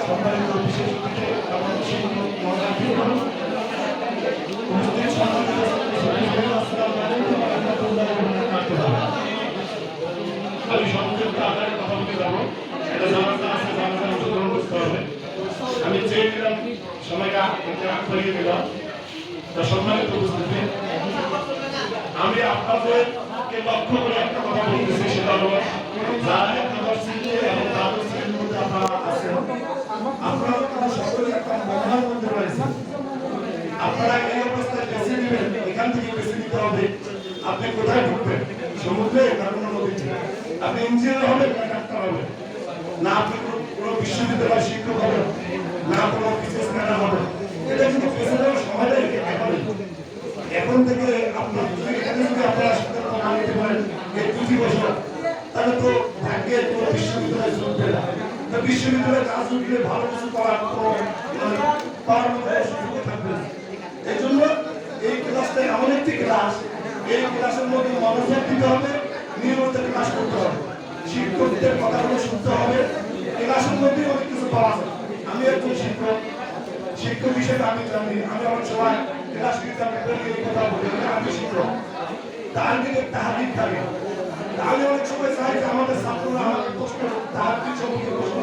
সম্মানিত বিশেষ অতিথি বাংলাদেশের মহারাষ্ট্র উপস্থিত সম্মানিত আসসালামু আলাইকুম ওয়া রাহমাতুল্লাহি ওয়া বারাকাতুহু। আমি সংক্ষিপ্ত আকারে কথা বলতে যাবো, এটা জানাজা আছে, জানাজা অংশগ্রহণ করতে হবে। আমি চেয়ে নিলাম সময়টা করিয়ে দিলাম। তা সম্মানিত উপস্থিতি, আমি আপনাদেরকে লক্ষ্য করে একটা কথা বলতেছি, সেটা হলো যারা ইউনিভার্সিটি এবং তাদের মধ্যে আপনারা আছেন, আপনারা সকলে একটা মহান মধ্যে রয়েছে। আপনারা এই অবস্থায় বেছে নেবেন, এখান থেকে বেছে নিতে হবে আপনি কোথায় ঢুকবেন, সমুদ্রে না কোনো নদীতে, আপনি ইঞ্জিনিয়ার হবেন না ডাক্তার হবেন, না আপনি কোনো বিশ্ববিদ্যালয়ের শিক্ষক হবেন, না কোনো বিশেষ ম্যানার হবেন। এটা কিন্তু বেছে নেওয়ার সময়টা এখন থেকে আপনার এখানে যদি আপনারা শিক্ষকতা মানতে পারেন এই ২ বছর, তাহলে তো ভাগ্যের কোনো বিশ্ববিদ্যালয় চলবে না। বিশ্ববিদ্যালয়ের কাজ উঠলে ভালো কিছু করার পাওয়ার মতো সুযোগ থাকবে না। এই জন্য এই ক্লাসটা এমন একটি ক্লাস, এই ক্লাসের মধ্যে মনোযোগ দিতে হবে, নিয়মিত ক্লাস করতে হবে, শিক্ষকদের কথাগুলো শুনতে হবে। ক্লাসের মধ্যে অনেক কিছু পাওয়া যায়। আমি একজন শিক্ষক, শিক্ষক হিসেবে আমি জানি, আমি অনেক সময় ক্লাস নিতে এই কথা বলি, আমি শিক্ষক তার দিকে তাহাদিক থাকে। আমি অনেক সময় চাই যে আমাদের ছাত্ররা আমাকে প্রশ্ন তাহাদিক সম্পর্কে প্রশ্ন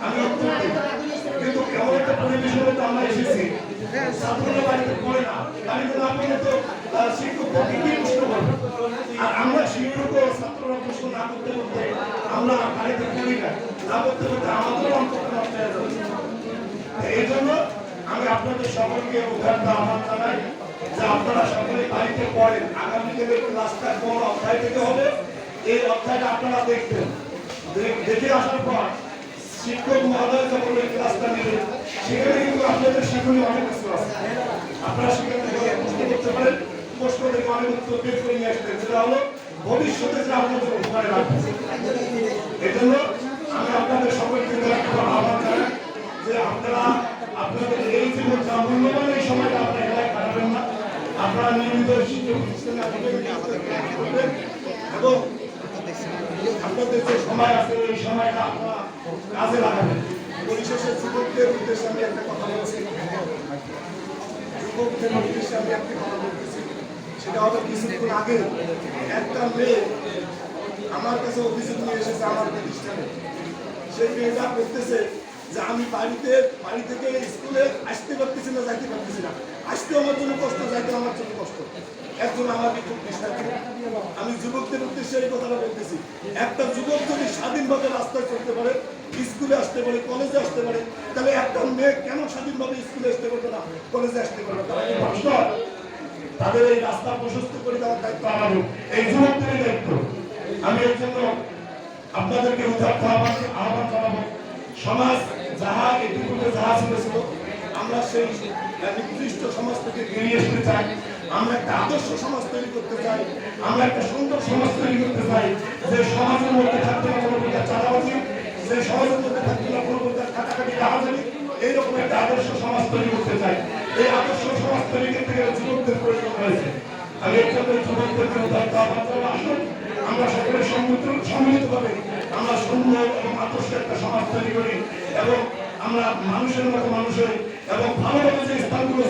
আমি উত্তর দিই, কিন্তু এমন একটা পরিবেশের মধ্যে আমরা এসেছি ছাত্ররা বাড়িতে পড়ে না, বাড়িতে না পড়লে তো শিক্ষককে কি প্রশ্ন করবে। আর আমরা শিক্ষক ও ছাত্ররা প্রশ্ন না করতে করতে আমরা বাড়িতে পড়ি না করতে করতে আমাদেরও অন্তত নষ্ট হয়ে যাচ্ছে। এই জন্য আমি আপনাদের সকলকে উদাহরণ আহ্বান জানাই যে আপনারা সকলে বাড়িতে পড়েন। আগামী দিনের ক্লাসটা কোন অধ্যায় থেকে হবে, এই অধ্যায়টা আপনারা দেখবেন। দেখে আসার পর শিক্ষক মহোদয় যখন এই ক্লাসটা নেবেন, সেখানে কিন্তু আপনাদের শিক্ষণীয় অনেক কিছু আছে। আপনারা সেখান থেকে প্রশ্ন করতে পারেন, প্রশ্ন থেকে অনেক উত্তর বের করে নিয়ে আসবেন, যেটা হলো ভবিষ্যতে যে আপনাদের উপকারে লাগবে। এই জন্য আমি আপনাদের সকলকে আহ্বান জানাই যে আপনারা আপনাদের এই জীবন মূল্যবান এই সময়টা আপনারা এলাকায় কাটাবেন না। আপনারা নিয়মিত শিক্ষক করবেন এবং আপনাদের যে সময় আছে এই সময়টা আপনারা কাজে লাগাবেন। পরিশেষে যুবকদের উদ্দেশ্যে আমি একটা কথা বলছি, যুবকদের উদ্দেশ্যে আমি একটা কথা বলতেছি, সেটা হলো কিছুক্ষণ আগে একটা মেয়ে আমার কাছে অভিযোগ নিয়ে এসেছে আমার প্রতিষ্ঠানে। সেই মেয়েটা করতেছে যে আমি বাড়ি থেকে স্কুলে আসতে পারতেছি না, যাইতে পারতেছি না, আসতে আমার জন্য কষ্ট, যাইতে আমার জন্য কষ্ট। একজন আমাকে খুব বিশ্বাস করে। আমি যুবকদের উদ্দেশ্যে এই কথাটা বলতেছি, একটা যুবক যদি স্বাধীনভাবে রাস্তায় চলতে পারে, স্কুলে আসতে পারে, কলেজে আসতে পারে, তাহলে একটা মেয়ে কেন স্বাধীনভাবে স্কুলে আসতে পারবে না, কলেজে আসতে পারবে? তারা কি প্রশ্ন? তাদের এই রাস্তা প্রশস্ত করে দেওয়ার দায়িত্ব আমারও, এই যুবকদের দায়িত্ব। আমি এর জন্য আপনাদেরকে আহ্বান জানাবো, সমাজ যাহা এটুকুতে যাহা ছিল আমরা সেই নির্দিষ্ট সমাজ থেকে বেরিয়ে আসতে চাই। আমরা একটা আদর্শ সমাজ তৈরি করতে চাই, আমরা একটা সুন্দর সমাজ তৈরি করতে চাই, যে সমাজের মধ্যে থাকতে না কোনো প্রকার চাঁদাবাজি, যে সমাজের মধ্যে থাকতে না কোনো প্রকার কাটাকাটি রাহাজানি, এইরকম একটা আদর্শ সমাজ তৈরি করতে চাই। এই আদর্শ সমাজ তৈরি করতে গেলে যুবকদের প্রয়োজন রয়েছে। আমি এর জন্য যুবকদেরকে আসুন আমরা সকলে সম্মিলিতভাবে আমরা সুন্দর এবং আদর্শ একটা সমাজ তৈরি করি এবং আমরা মানুষের মতো মানুষের এবং ভালোভাবে যে স্থানগুলো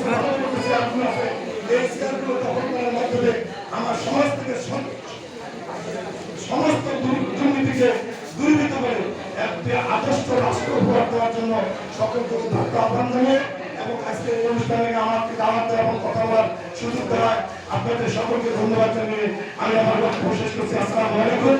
আছে এই স্থানগুলো দখল করার মাধ্যমে আমার সমাজ থেকে সমস্ত দুর্নীতিকে দূরীভূত করে একটি আদর্শ রাষ্ট্র উপহার দেওয়ার জন্য সকলকে আহ্বান জানিয়ে এবং আজকে এই অনুষ্ঠানে আমাকে দাওয়াত দেওয়া এবং কথা বলার সুযোগ দেওয়ায় আপনাদের সকলকে ধন্যবাদ জানিয়ে আমি আমার বক্তব্য শেষ করছি। আসসালামু আলাইকুম।